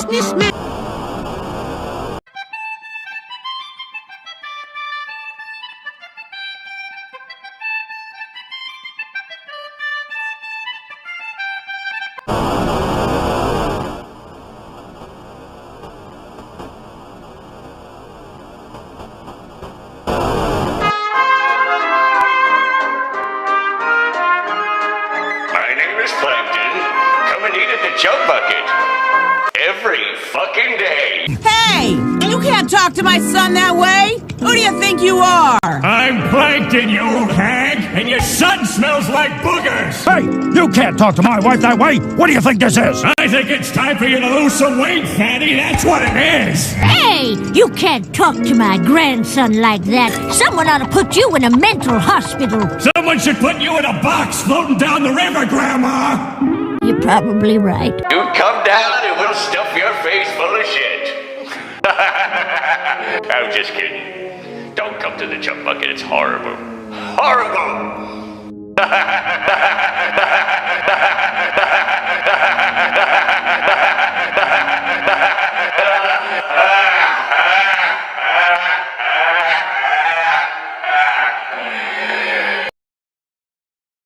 businessman. Jump bucket. Every fucking day. Hey! You can't talk to my son that way! Who do you think you are? I'm Plankton, you old hag, and your son smells like boogers! Hey! You can't talk to my wife that way! What do you think this is? I think it's time for you to lose some weight, fatty, that's what it is! Hey! You can't talk to my grandson like that. Someone ought to put you in a mental hospital. Someone should put you in a box floating down the river, Grandma! You're probably right. You come down and we'll stuff your face full of shit. I'm just kidding. Don't come to the jump bucket, it's horrible. Horrible!